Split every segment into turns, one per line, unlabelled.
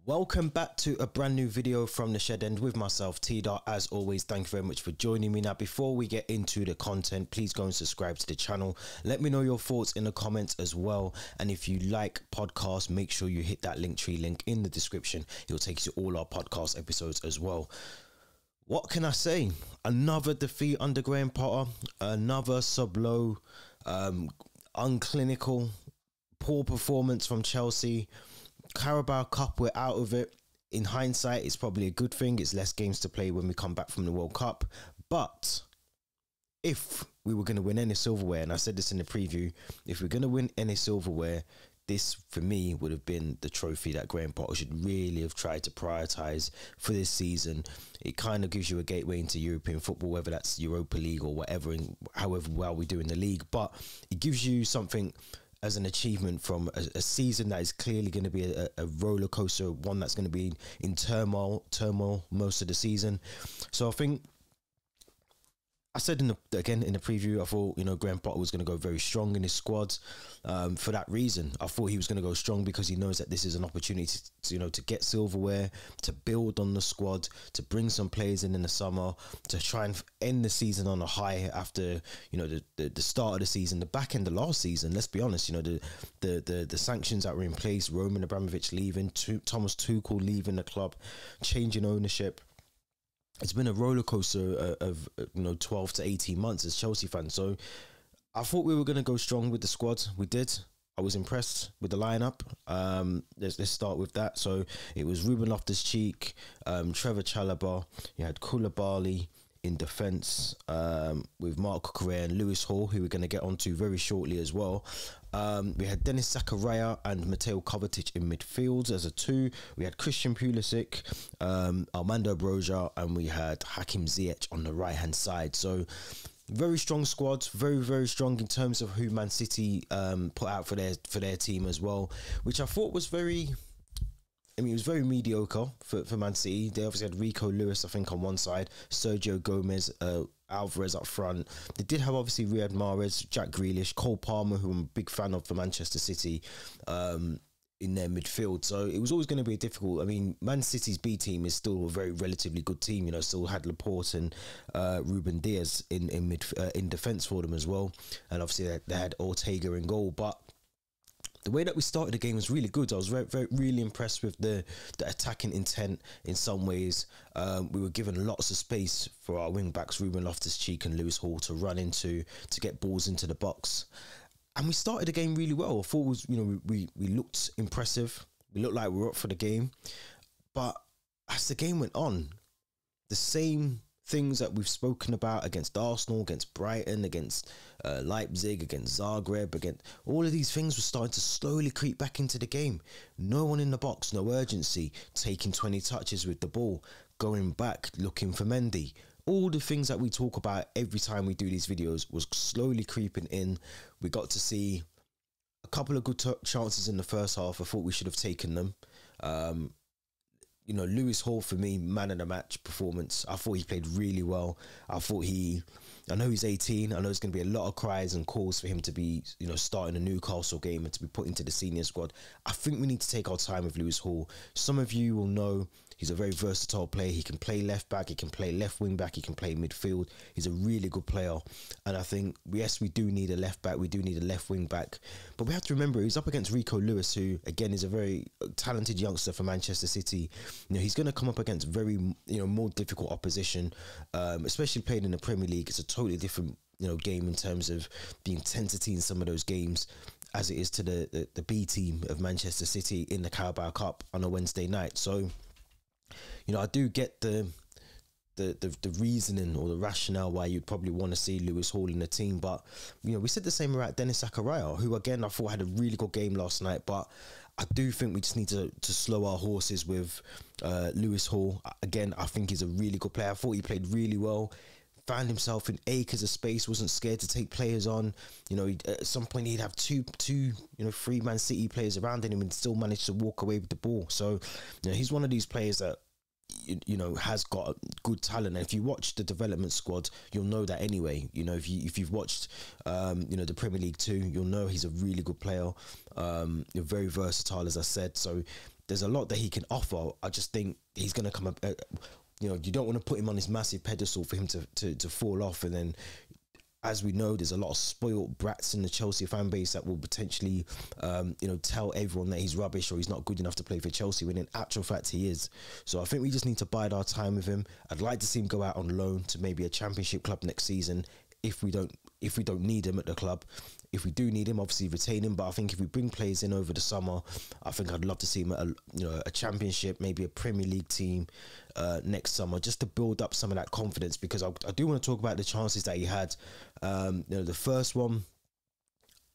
Welcome back to a brand new video from the shed end with myself, T.Dot. As always, thank you very much for joining me. Now, before we get into the content, please go and subscribe to the channel. Let me know your thoughts in the comments as well. And if you like podcasts, make sure you hit that Linktree link in the description. It'll take you to all our podcast episodes as well. What can I say? Another defeat under Graham Potter, another sub-low, unclinical, poor performance from Chelsea. Carabao Cup, we're out of it. In hindsight, it's probably a good thing. It's less games to play when we come back from the World Cup. But if we were going to win any silverware, and I said this in the preview, if we're going to win any silverware, this for me would have been the trophy that Graham Potter should really have tried to prioritise for this season. It kind of gives you a gateway into European football, whether that's Europa League or whatever, and however well we do in the league. But it gives you something as an achievement from a season that is clearly going to be a roller coaster, one that's going to be in turmoil most of the season. So I think I said again in the preview, I thought, Graham Potter was going to go very strong in his squad. For that reason, I thought he was going to go strong because he knows that this is an opportunity to get silverware, to build on the squad, to bring some players in the summer, to try and end the season on a high after the start of the season, the back end of last season. Let's be honest, the sanctions that were in place, Roman Abramovich leaving, Thomas Tuchel leaving the club, changing ownership. It's been a roller coaster of 12 to 18 months as Chelsea fans. So I thought we were going to go strong with the squad. We did. I was impressed with the lineup. Let's start with that. So it was Ruben Loftus-Cheek, Trevor Chalobah. You had Koulibaly in defence with Mark Correa and Lewis Hall, who we're going to get onto very shortly as well. We had Denis Zakaria and Mateo Kovacic in midfield as a two. We had Christian Pulisic, Armando Broja, and we had Hakim Ziyech on the right hand side. So very strong squad, very strong in terms of who Man City put out for their team as well, which I thought was very. I mean, it was very mediocre for Man City. They obviously had Rico Lewis, I think, on one side, Sergio Gomez, Alvarez up front. They did have, obviously, Riyad Mahrez, Jack Grealish, Cole Palmer, who I'm a big fan of for Manchester City, in their midfield. So it was always going to be difficult. I mean, Man City's B team is still a very relatively good team. Still had Laporte and Ruben Diaz in defence for them as well. And obviously, they had Ortega in goal. But the way that we started the game was really good. I was really impressed with the attacking intent in some ways. We were given lots of space for our wing backs, Ruben Loftus-Cheek and Lewis Hall, to run into, to get balls into the box. And we started the game really well. I thought we looked impressive. We looked like we were up for the game. But as the game went on, the same things that we've spoken about against Arsenal, against Brighton, against Leipzig, against Zagreb, against all of these things were starting to slowly creep back into the game. No one in the box, no urgency, taking 20 touches with the ball, going back, looking for Mendy. All the things that we talk about every time we do these videos was slowly creeping in. We got to see a couple of good chances in the first half. I thought we should have taken them. Lewis Hall, for me, man of the match performance. I thought he played really well. I know he's 18. I know there's going to be a lot of cries and calls for him to be, starting a Newcastle game and to be put into the senior squad. I think we need to take our time with Lewis Hall. Some of you will know he's a very versatile player. He can play left back, he can play left wing back, he can play midfield. He's a really good player. And I think, yes, we do need a left back, we do need a left wing back. But we have to remember, he's up against Rico Lewis, who, again, is a very talented youngster for Manchester City. He's going to come up against very, more difficult opposition, especially playing in the Premier League. It's a totally different, game in terms of the intensity in some of those games as it is to the B team of Manchester City in the Carabao Cup on a Wednesday night. So, I do get the reasoning or the rationale why you'd probably want to see Lewis Hall in the team. But, we said the same about Denis Zakaria, who, again, I thought had a really good game last night. But I do think we just need to slow our horses with Lewis Hall. Again, I think he's a really good player. I thought he played really well. Found himself in acres of space, wasn't scared to take players on. At some point he'd have two, three Man City players around him and still manage to walk away with the ball. So, he's one of these players that has got good talent. And if you watch the development squad, you'll know that anyway. If you've watched the Premier League too, you'll know he's a really good player. Very versatile, as I said. So there's a lot that he can offer. I just think he's going to come up. You know, you don't want to put him on this massive pedestal for him to fall off, and then, as we know, there's a lot of spoiled brats in the Chelsea fan base that will potentially, you know, tell everyone that he's rubbish or he's not good enough to play for Chelsea, when in actual fact he is. So I think we just need to bide our time with him. I'd like to see him go out on loan to maybe a Championship club next season if we don't need him at the club. If we do need him, obviously retain him. But I think if we bring players in over the summer, I think I'd love to see him at a Championship, maybe a Premier League team next summer, just to build up some of that confidence. Because I do want to talk about the chances that he had. You know, the first one,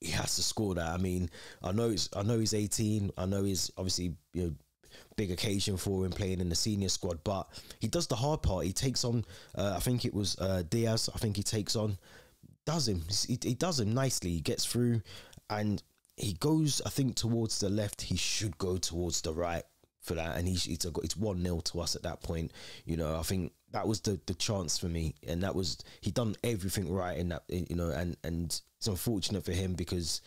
he has to score that. I mean, I know he's 18. I know he's obviously, you know, big occasion for him playing in the senior squad, but he does the hard part. He takes on, I think it was Diaz. I think he takes on. He does him nicely. He gets through and he goes, I think, towards the left. He should go towards the right for that, and it's 1-0 to us at that point. You know, I think that was the chance for me, and that was, he done everything right in that, you know, and it's unfortunate for him because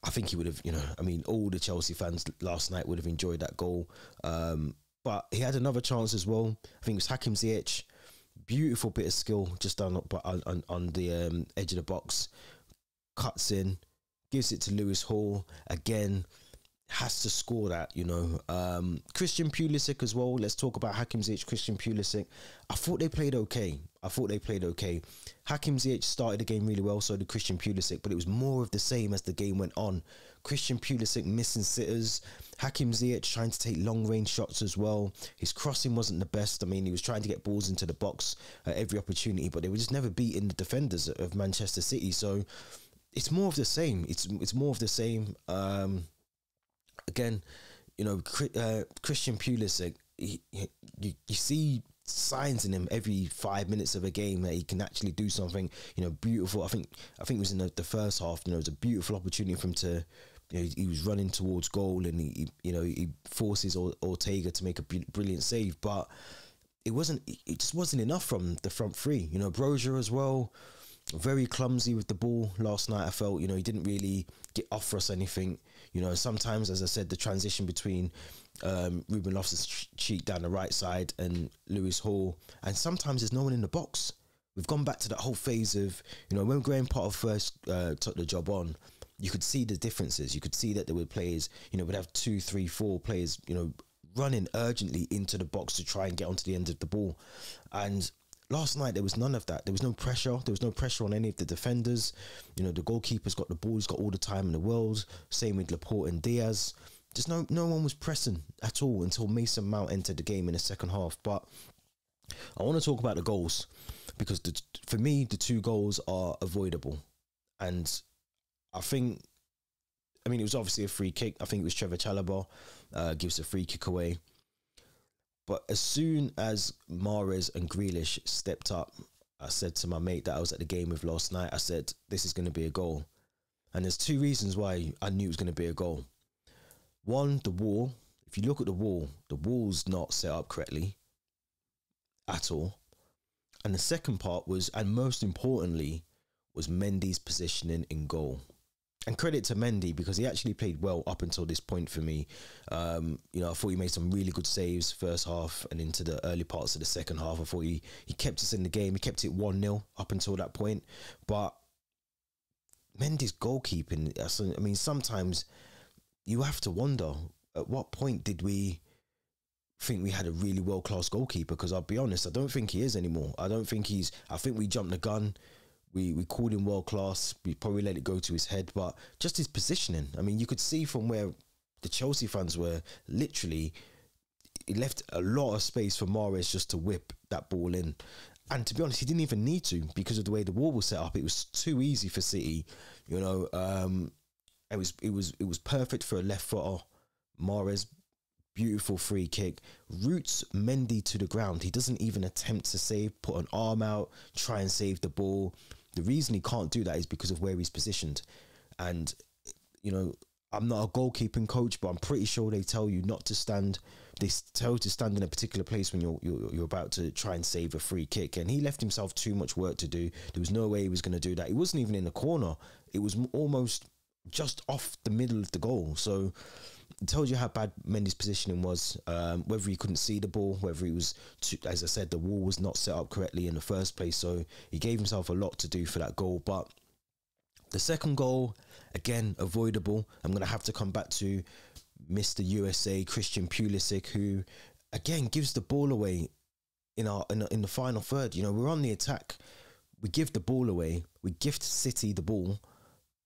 I think he would have, you know, I mean, all the Chelsea fans last night would have enjoyed that goal. But he had another chance as well. I think it was Hakim Ziyech. Beautiful bit of skill just done on the edge of the box. Cuts in, gives it to Lewis Hall. Again, has to score that, you know. Christian Pulisic as well. Let's talk about Hakim Ziyech, Christian Pulisic. I thought they played okay. Hakim Ziyech started the game really well, so did Christian Pulisic, but it was more of the same as the game went on. Christian Pulisic missing sitters. Hakim Ziyech trying to take long-range shots as well. His crossing wasn't the best. I mean, he was trying to get balls into the box at every opportunity, but they were just never beating the defenders of Manchester City. So it's more of the same. It's more of the same. Again, you know, Christian Pulisic, you see signs in him every 5 minutes of a game that he can actually do something, you know, beautiful. I think it was in the first half, you know, it was a beautiful opportunity for him to, you know, he was running towards goal and he forces Ortega to make a brilliant save, but it just wasn't enough from the front three. You know, Broja as well, very clumsy with the ball last night. I felt, you know, he didn't really offer us anything. You know, sometimes, as I said, the transition between Ruben Loftus-Cheek down the right side and Lewis Hall, and sometimes there's no one in the box. We've gone back to that whole phase of, you know, when Graham Potter first took the job on, you could see the differences. You could see that there were players, you know, would have 2, 3, 4 players, you know, running urgently into the box to try and get onto the end of the ball. And last night, there was none of that. There was no pressure. There was no pressure on any of the defenders. You know, the goalkeeper's got the ball. He's got all the time in the world. Same with Laporte and Diaz. Just no one was pressing at all until Mason Mount entered the game in the second half. But I want to talk about the goals because for me, the 2 goals are avoidable. And I mean, it was obviously a free kick. I think it was Trevor Chalobah gives a free kick away. But as soon as Mahrez and Grealish stepped up, I said to my mate that I was at the game with last night, I said, this is going to be a goal. And there's 2 reasons why I knew it was going to be a goal. One, the wall. If you look at the wall's not set up correctly at all. And the second part was, and most importantly, was Mendy's positioning in goal. And credit to Mendy because he actually played well up until this point for me. You know, I thought he made some really good saves first half and into the early parts of the second half. I thought he kept us in the game. He kept it 1-0 up until that point. But Mendy's goalkeeping, I mean, sometimes you have to wonder, at what point did we think we had a really world-class goalkeeper? Because I'll be honest, I don't think he is anymore. I think we jumped the gun. We called him world-class. We probably let it go to his head. But just his positioning. I mean, you could see from where the Chelsea fans were, literally, it left a lot of space for Mahrez just to whip that ball in. And to be honest, he didn't even need to because of the way the wall was set up. It was too easy for City. You know, it was perfect for a left footer. Mahrez, beautiful free kick, roots Mendy to the ground. He doesn't even attempt to save, put an arm out, try and save the ball. The reason he can't do that is because of where he's positioned. And, you know, I'm not a goalkeeping coach, but I'm pretty sure they tell you not to stand. They tell you to stand in a particular place when you're about to try and save a free kick. And he left himself too much work to do. There was no way he was going to do that. He wasn't even in the corner. It was almost just off the middle of the goal. So it tells you how bad Mendy's positioning was, whether he couldn't see the ball, whether he was, as I said, the wall was not set up correctly in the first place. So he gave himself a lot to do for that goal. But the second goal, again, avoidable. I'm going to have to come back to Mr. USA, Christian Pulisic, who, again, gives the ball away in the final third. You know, we're on the attack. We give the ball away. We gift City the ball,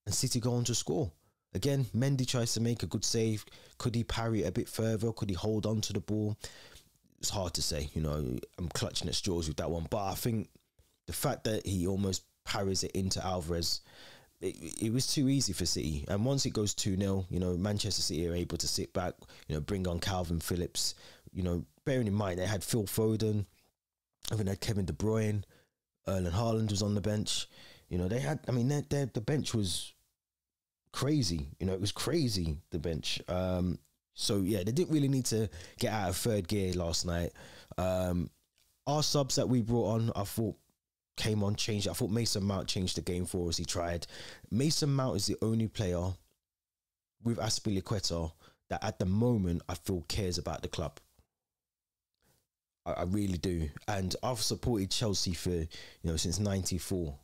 and City go on to score. Again, Mendy tries to make a good save. Could he parry it a bit further? Could he hold on to the ball? It's hard to say. You know, I'm clutching at straws with that one. But I think the fact that he almost parries it into Alvarez, it was too easy for City. And once it goes 2-0, you know, Manchester City are able to sit back, you know, bring on Calvin Phillips. You know, bearing in mind, they had Phil Foden. I think they had Kevin De Bruyne. Erling Haaland was on the bench. You know, they had, I mean, the bench was crazy. You know, it was crazy, the bench. So yeah, they didn't really need to get out of third gear last night. Our subs that we brought on, I thought came on, changed. I thought Mason Mount changed the game for us. He tried. Mason Mount is the only player with Azpilicueta that at the moment I feel cares about the club. I really do. And I've supported Chelsea for, you know, since '94.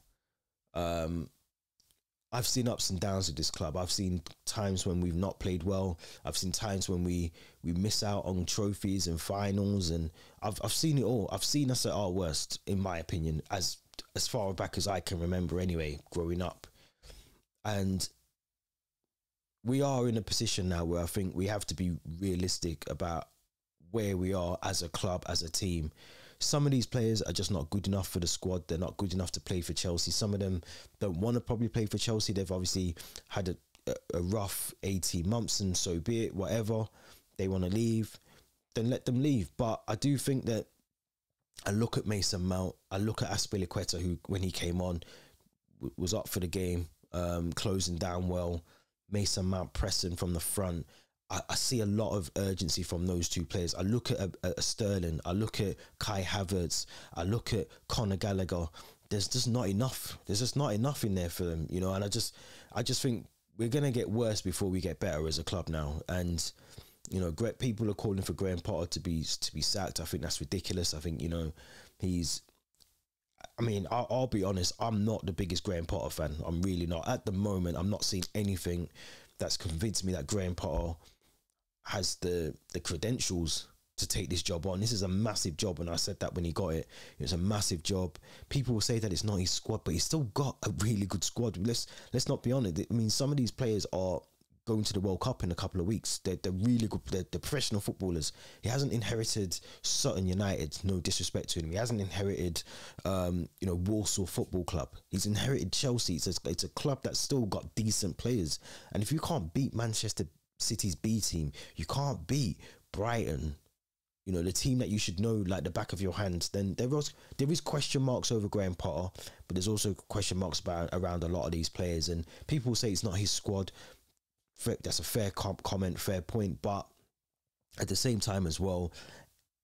I've seen ups and downs with this club. I've seen times when we've not played well. I've seen times when we miss out on trophies and finals, and I've seen it all. I've seen us at our worst, in my opinion, as far back as I can remember anyway, growing up. And we are in a position now where I think we have to be realistic about where we are as a club, as a team. Some of these players are just not good enough for the squad. They're not good enough to play for Chelsea. Some of them don't want to probably play for Chelsea. They've obviously had a rough 18 months, and so be it. Whatever, they want to leave, then let them leave. But I do think that I look at Mason Mount, I look at Azpilicueta, who, when he came on, was up for the game, closing down well. Mason Mount pressing from the front. I see a lot of urgency from those two players. I look at a Sterling. I look at Kai Havertz. I look at Conor Gallagher. There's just not enough. There's just not enough in there for them, you know. And I just think we're gonna get worse before we get better as a club now. And you know, great people are calling for Graham Potter to be sacked. I think that's ridiculous. I think, you know, I mean, I'll be honest. I'm not the biggest Graham Potter fan. I'm really not. At the moment, I'm not seeing anything that's convinced me that Graham Potter has the credentials to take this job on. This is a massive job, and I said that when he got it. It's a massive job. People will say that it's not his squad, but he's still got a really good squad. Let's not be honest. I mean, some of these players are going to the World Cup in a couple of weeks. They're really good. They're professional footballers. He hasn't inherited Sutton United. No disrespect to him. He hasn't inherited, you know, Walsall Football Club. He's inherited Chelsea. It's a club that's still got decent players. And if you can't beat Manchester City's B team, you can't beat Brighton, you know, the team that you should know like the back of your hand, then there is question marks over Graham Potter, but there's also question marks around a lot of these players. And people say it's not his squad. That's a fair comment, fair point. But at the same time as well,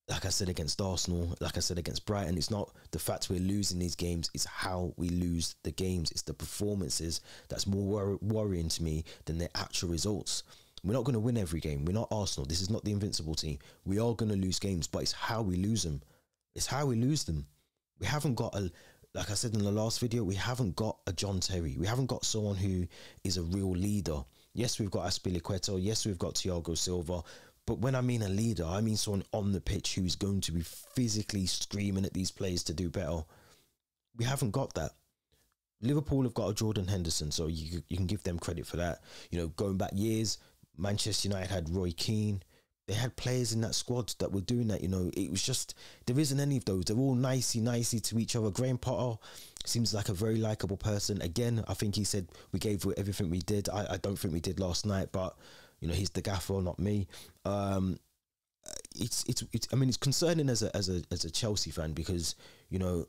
like I said against Arsenal, like I said against Brighton, it's not the fact we're losing these games, it's how we lose the games. It's the performances that's more worrying to me than the actual results. We're not going to win every game. We're not Arsenal. This is not the invincible team. We are going to lose games, but it's how we lose them. It's how we lose them. We haven't got like I said in the last video, we haven't got a John Terry. We haven't got someone who is a real leader. Yes, we've got Azpilicueta. Yes, we've got Thiago Silva. But when I mean a leader, I mean someone on the pitch who's going to be physically screaming at these players to do better. We haven't got that. Liverpool have got a Jordan Henderson, so you can give them credit for that. You know, going back years, Manchester United had Roy Keane. They had players in that squad that were doing that, you know. It was just, there isn't any of those. They're all nicey to each other. Graham Potter seems like a very likeable person. Again, I think he said we gave everything we did. I don't think we did last night, but, you know, he's the gaffer, not me. I mean, it's concerning as a Chelsea fan because, you know,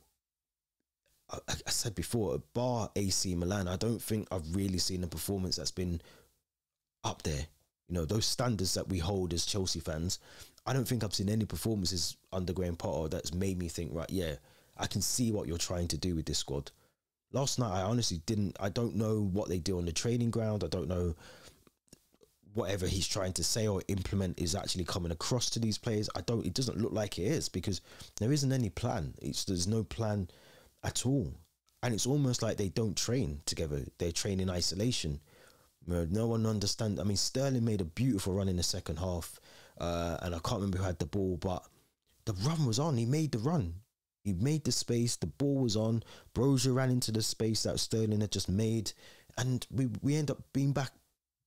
I said before, bar AC Milan, I don't think I've really seen a performance that's been up there. You know, those standards that we hold as Chelsea fans, I don't think I've seen any performances under Graham Potter that's made me think, right, yeah, I can see what you're trying to do with this squad. Last night, I honestly didn't. I don't know what they do on the training ground. I don't know whatever he's trying to say or implement is actually coming across to these players. It doesn't look like it is, because there isn't any plan. There's no plan at all. And it's almost like they don't train together. They train in isolation. No one understands. I mean, Sterling made a beautiful run in the second half, and I can't remember who had the ball, but the run was on. He made the run. He made the space. The ball was on. Broja ran into the space that Sterling had just made, and we end up being back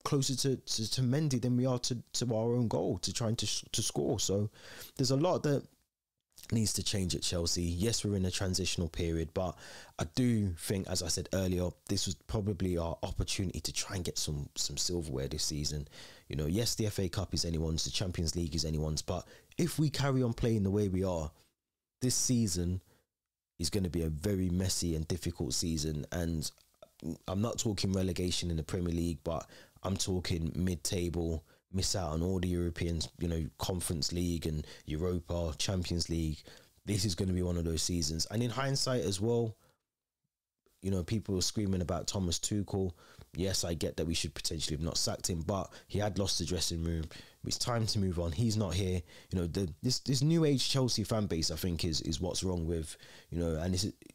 closer to Mendy than we are to our own goal, to trying to score. So there's a lot that needs to change at Chelsea. Yes, we're in a transitional period, but I do think, as I said earlier, this was probably our opportunity to try and get some silverware this season. You know, yes, the FA Cup is anyone's, the Champions League is anyone's, but if we carry on playing the way we are, this season is going to be a very messy and difficult season. And I'm not talking relegation in the Premier League, but I'm talking mid-table, miss out on all the European, you know, Conference League and Europa, Champions League. This is going to be one of those seasons. And in hindsight as well, you know, people were screaming about Thomas Tuchel. Yes, I get that we should potentially have not sacked him, but he had lost the dressing room. It's time to move on. He's not here. You know, this new age Chelsea fan base, I think, is what's wrong with, you know, and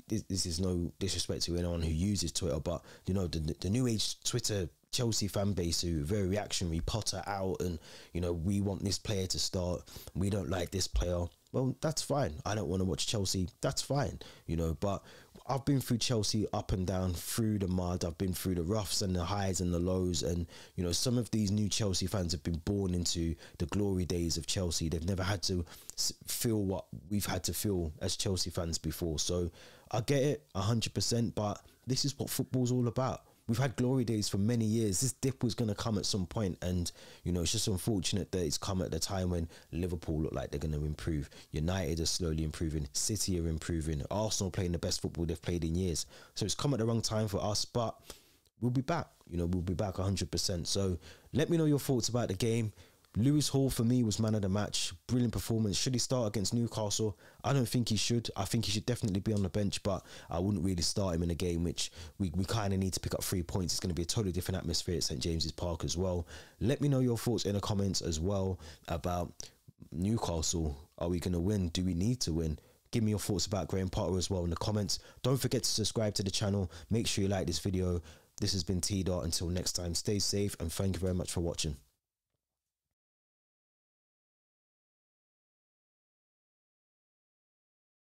this is no disrespect to anyone who uses Twitter, but, you know, the new age Twitter Chelsea fan base who are very reactionary, Potter out, and, you know, we want this player to start, we don't like this player. Well, that's fine. I don't want to watch Chelsea. That's fine, you know, but I've been through Chelsea up and down, through the mud. I've been through the roughs and the highs and the lows. And, you know, some of these new Chelsea fans have been born into the glory days of Chelsea. They've never had to feel what we've had to feel as Chelsea fans before. So I get it 100%, but this is what football's all about. We've had glory days for many years. This dip was going to come at some point, and, you know, it's just unfortunate that it's come at the time when Liverpool look like they're going to improve. United are slowly improving. City are improving. Arsenal playing the best football they've played in years. So it's come at the wrong time for us, but we'll be back. You know, we'll be back 100%. So let me know your thoughts about the game. Lewis Hall, for me, was man of the match. Brilliant performance. Should he start against Newcastle? I don't think he should. I think he should definitely be on the bench, but I wouldn't really start him in a game which we kind of need to pick up 3 points. It's going to be a totally different atmosphere at St. James's Park as well. Let me know your thoughts in the comments as well about Newcastle. Are we going to win? Do we need to win? Give me your thoughts about Graham Potter as well in the comments. Don't forget to subscribe to the channel. Make sure you like this video. This has been T.Dot. Until next time, stay safe and thank you very much for watching.